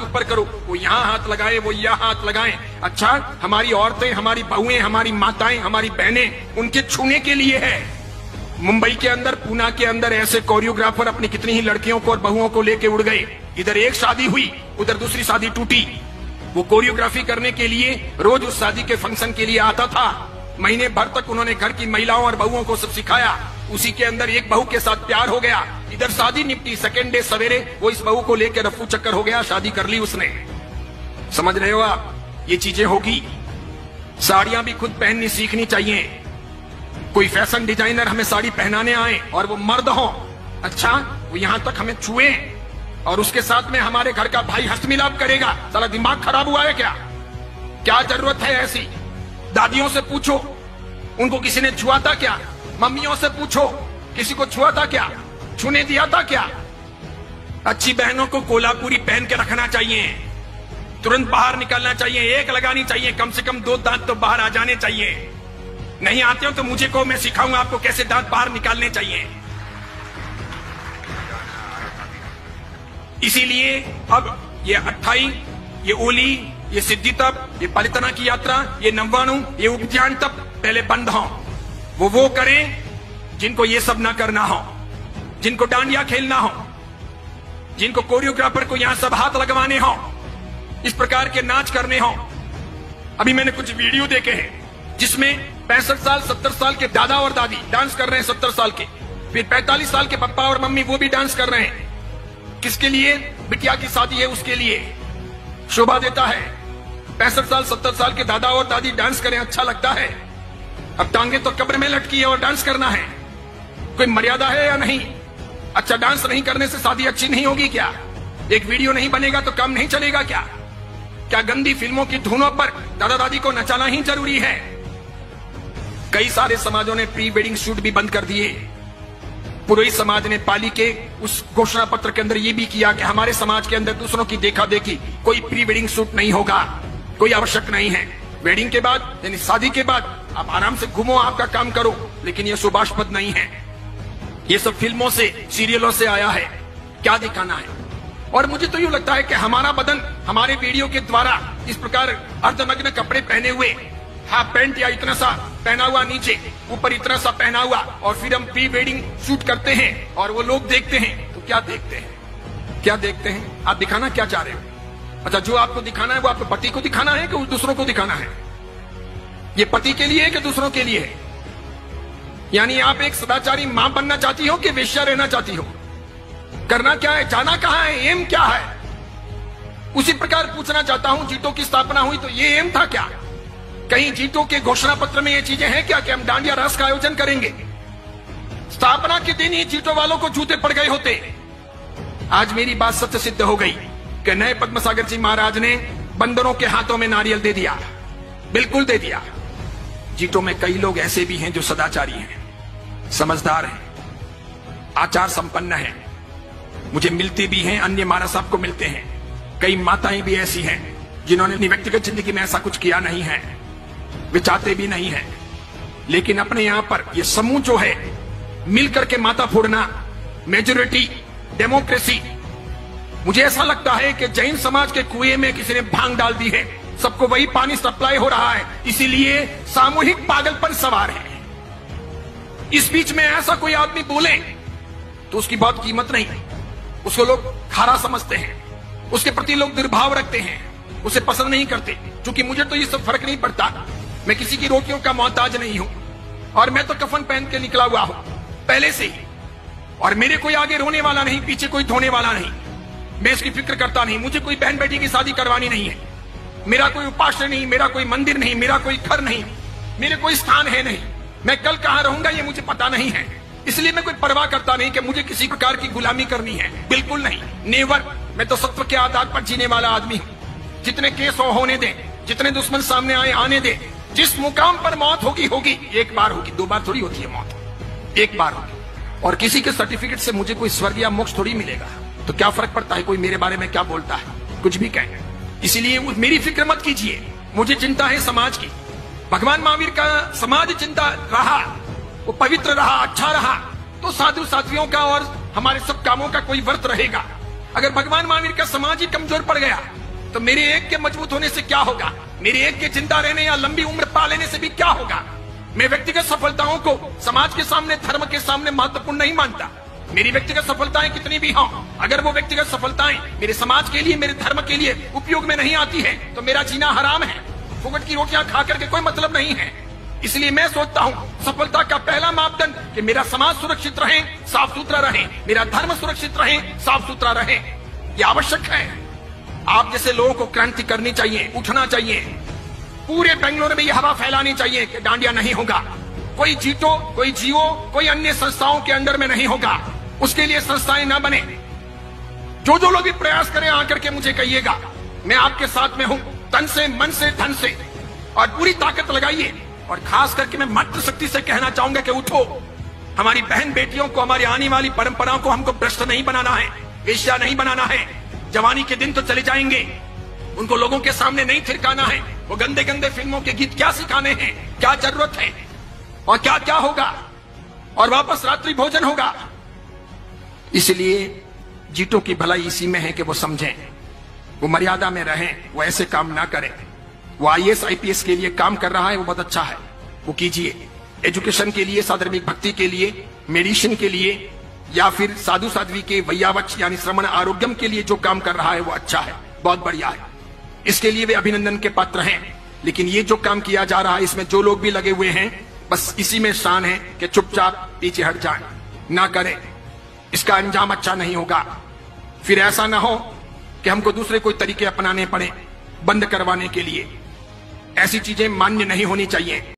ऊपर करो, वो यहाँ हाथ लगाए, वो यहाँ हाथ लगाए। अच्छा, हमारी औरतें, हमारी बहुएं, हमारी माताएं, हमारी बहनें, उनके छूने के लिए है। मुंबई के अंदर, पूना के अंदर ऐसे कोरियोग्राफर अपनी कितनी ही लड़कियों को और बहुओं को लेके उड़ गए। इधर एक शादी हुई, उधर दूसरी शादी टूटी। वो कोरियोग्राफी करने के लिए रोज उस शादी के फंक्शन के लिए आता था। महीने भर तक उन्होंने घर की महिलाओं और बहुओं को सब सिखाया। उसी के अंदर एक बहू के साथ प्यार हो गया। इधर शादी निपटी, सेकेंड डे सवेरे वो इस बहू को लेकर रफू चक्कर हो गया, शादी कर ली उसने। समझ रहे हो आप? ये चीजें होगी। साड़ियां भी खुद पहननी सीखनी चाहिए। कोई फैशन डिजाइनर हमें साड़ी पहनाने आए और वो मर्द हो, अच्छा, वो यहां तक हमें छुए और उसके साथ में हमारे घर का भाई हस्तमिलाप करेगा। साला दिमाग खराब हुआ है क्या? क्या जरूरत है ऐसी? दादियों से पूछो, उनको किसी ने छुआ था क्या? मम्मियों से पूछो, किसी को छुआ था क्या? छूने दिया था क्या? अच्छी बहनों को कोल्हापुरी पहन के रखना चाहिए, तुरंत बाहर निकलना चाहिए, एक लगानी चाहिए, कम से कम 2 दांत तो बाहर आ जाने चाहिए। नहीं आते हो तो मुझे को, मैं सिखाऊंगा आपको कैसे दांत बाहर निकालने चाहिए। इसीलिए अब ये 28, ये ओली, ये सिद्धि तप, ये पालितना की यात्रा, ये नव्वाणु, ये उपध्यान तप पहले बंद हो। वो करें जिनको ये सब ना करना हो, जिनको डांडिया खेलना हो, जिनको कोरियोग्राफर को यहां सब हाथ लगवाने हो, इस प्रकार के नाच करने हो। अभी मैंने कुछ वीडियो देखे हैं जिसमें 65 साल 70 साल के दादा और दादी डांस कर रहे हैं, 70 साल के, फिर 45 साल के पापा और मम्मी वो भी डांस कर रहे हैं। किसके लिए? बिटिया की शादी है उसके लिए। शोभा देता है। 65 साल 70 साल के दादा और दादी डांस करें, अच्छा लगता है। अब टांगे तो कब्र में लटकी है और डांस करना है, कोई मर्यादा है या नहीं? अच्छा, डांस नहीं करने से शादी अच्छी नहीं होगी क्या? एक वीडियो नहीं बनेगा तो काम नहीं चलेगा क्या? क्या गंदी फिल्मों की धुनों पर दादा दादी को नचाना ही जरूरी है? कई सारे समाजों ने प्री वेडिंग शूट भी बंद कर दिए। पुरोहित समाज ने पाली के उस घोषणा पत्र के अंदर यह भी किया कि हमारे समाज के अंदर दूसरों की देखा देखी कोई प्री वेडिंग शूट नहीं होगा, कोई आवश्यक नहीं है। वेडिंग के बाद यानी शादी के बाद आप आराम से घूमो, आपका काम करो, लेकिन यह शुभास्पद नहीं है। ये सब फिल्मों से, सीरियलों से आया है। क्या दिखाना है? और मुझे तो यूं लगता है कि हमारा बदन हमारे वीडियो के द्वारा इस प्रकार अर्धनग्न कपड़े पहने हुए, हाफ पैंट या इतना सा पहना हुआ नीचे, ऊपर इतना सा पहना हुआ, और फिर हम प्री वेडिंग शूट करते हैं और वो लोग देखते हैं तो क्या देखते हैं? क्या देखते हैं? आप दिखाना क्या चाह रहे हो? अच्छा, जो आपको दिखाना है वो आपके पति को दिखाना है कि दूसरों को दिखाना है? ये पति के लिए है कि दूसरों के लिए है? यानी आप एक सदाचारी मां बनना चाहती हो कि वेश्या रहना चाहती हो? करना क्या है? जाना कहां है? एम क्या है? उसी प्रकार पूछना चाहता हूं, जीटो की स्थापना हुई तो ये एम था क्या? कहीं जीटो के घोषणा पत्र में ये चीजें हैं क्या कि हम डांडिया रास का आयोजन करेंगे? स्थापना के दिन ही जीटो वालों को जूते पड़ गए होते। आज मेरी बात सत्य सिद्ध हो गई कि नए पद्मसागर जी महाराज ने बंदरों के हाथों में नारियल दे दिया, बिल्कुल दे दिया। जीटो में कई लोग ऐसे भी हैं जो सदाचारी हैं, समझदार हैं, आचार संपन्न हैं, मुझे मिलते भी हैं, अन्य महाराज साहब को मिलते हैं। कई माताएं भी ऐसी हैं जिन्होंने अपनी व्यक्तिगत जिंदगी में ऐसा कुछ किया नहीं है, वे चाहते भी नहीं है, लेकिन अपने यहां पर ये समूह जो है मिलकर के माथा फोड़ना, मेजोरिटी डेमोक्रेसी, मुझे ऐसा लगता है कि जैन समाज के कुएं में किसी ने भांग डाल दी है, सबको वही पानी सप्लाई हो रहा है, इसीलिए सामूहिक पागलपन सवार है। इस बीच में ऐसा कोई आदमी बोले तो उसकी बहुत कीमत नहीं, उसको लोग खारा समझते हैं, उसके प्रति लोग दुर्भाव रखते हैं, उसे पसंद नहीं करते। क्योंकि मुझे तो ये सब फर्क नहीं पड़ता, मैं किसी की रोटियों का मोहताज नहीं हूं, और मैं तो कफन पहन के निकला हुआ हूं पहले से ही, और मेरे कोई आगे रोने वाला नहीं, पीछे कोई धोने वाला नहीं, मैं इसकी फिक्र करता नहीं। मुझे कोई बहन बेटी की शादी करवानी नहीं है, मेरा कोई उपास्य नहीं, मेरा कोई मंदिर नहीं, मेरा कोई घर नहीं, मेरे कोई स्थान है नहीं, मैं कल कहां रहूंगा ये मुझे पता नहीं है, इसलिए मैं कोई परवाह करता नहीं कि मुझे किसी प्रकार की गुलामी करनी है, बिल्कुल नहीं, नेवर। मैं तो सत्व के आधार पर जीने वाला आदमी हूं। जितने केस होने दें, जितने दुश्मन सामने आए आने दें, जिस मुकाम पर मौत होगी होगी, एक बार होगी, 2 बार थोड़ी होती है मौत, एक बार होगी। और किसी के सर्टिफिकेट से मुझे कोई स्वर्ग या मोक्ष थोड़ी मिलेगा, तो क्या फर्क पड़ता है कोई मेरे बारे में क्या बोलता है, कुछ भी कहे। इसीलिए मेरी फिक्र मत कीजिए, मुझे चिंता है समाज की। भगवान महावीर का समाज चिंता रहा, वो पवित्र रहा, अच्छा रहा, तो साधु साध्वियों का और हमारे सब कामों का कोई व्रत रहेगा। अगर भगवान महावीर का समाज ही कमजोर पड़ गया तो मेरे एक के मजबूत होने से क्या होगा, मेरे एक के जिंदा रहने या लंबी उम्र पा लेने से भी क्या होगा। मैं व्यक्तिगत सफलताओं को समाज के सामने, धर्म के सामने महत्वपूर्ण नहीं मानता। मेरी व्यक्तिगत सफलताएं कितनी भी हों, अगर वो व्यक्तिगत सफलताएं मेरे समाज के लिए, मेरे धर्म के लिए उपयोग में नहीं आती है तो मेरा जीना हराम है। फुकट की रोटियां खा करके कोई मतलब नहीं है। इसलिए मैं सोचता हूं सफलता का पहला मापदंड कि मेरा समाज सुरक्षित रहे, साफ सुथरा रहे, मेरा धर्म सुरक्षित रहे, साफ सुथरा रहे। यह आवश्यक है। आप जैसे लोगों को क्रांति करनी चाहिए, उठना चाहिए। पूरे बेंगलुरु में यह हवा फैलानी चाहिए कि डांडिया नहीं होगा, कोई जीतो, कोई जियो, कोई अन्य संस्थाओं के अंडर में नहीं होगा। उसके लिए संस्थाएं ना बने। जो लोग भी प्रयास करें आकर के मुझे कहिएगा, मैं आपके साथ में हूं, तन से, मन से, धन से, और पूरी ताकत लगाइए। और खास करके मैं मातृशक्ति से कहना चाहूंगा कि उठो। हमारी बहन बेटियों को, हमारी आने वाली परंपराओं को हमको भ्रष्ट नहीं बनाना है, वेश्या नहीं बनाना है। जवानी के दिन तो चले जाएंगे, उनको लोगों के सामने नहीं थिरकाना है। वो गंदे गंदे फिल्मों के गीत क्या सिखाने हैं, क्या जरूरत है, और क्या क्या होगा, और वापस रात्रि भोजन होगा। इसलिए जीतों की भलाई इसी में है कि वो समझें, वो मर्यादा में रहें, वो ऐसे काम ना करें। वो IAS IPS के लिए काम कर रहा है, वो बहुत अच्छा है, वो कीजिए। एजुकेशन के लिए, साधर्मिक भक्ति के लिए, मेडिसिन के लिए, या फिर साधु साध्वी के वैयावच यानी श्रवण आरोग्यम के लिए जो काम कर रहा है वो अच्छा है, बहुत बढ़िया है। इसके लिए वे अभिनंदन के पात्र हैं। लेकिन ये जो काम किया जा रहा है, इसमें जो लोग भी लगे हुए हैं, बस इसी में शान है कि चुपचाप पीछे हट जाएं, ना करें। इसका अंजाम अच्छा नहीं होगा। फिर ऐसा ना हो कि हमको दूसरे कोई तरीके अपनाने पड़े बंद करवाने के लिए। ऐसी चीजें मान्य नहीं होनी चाहिए।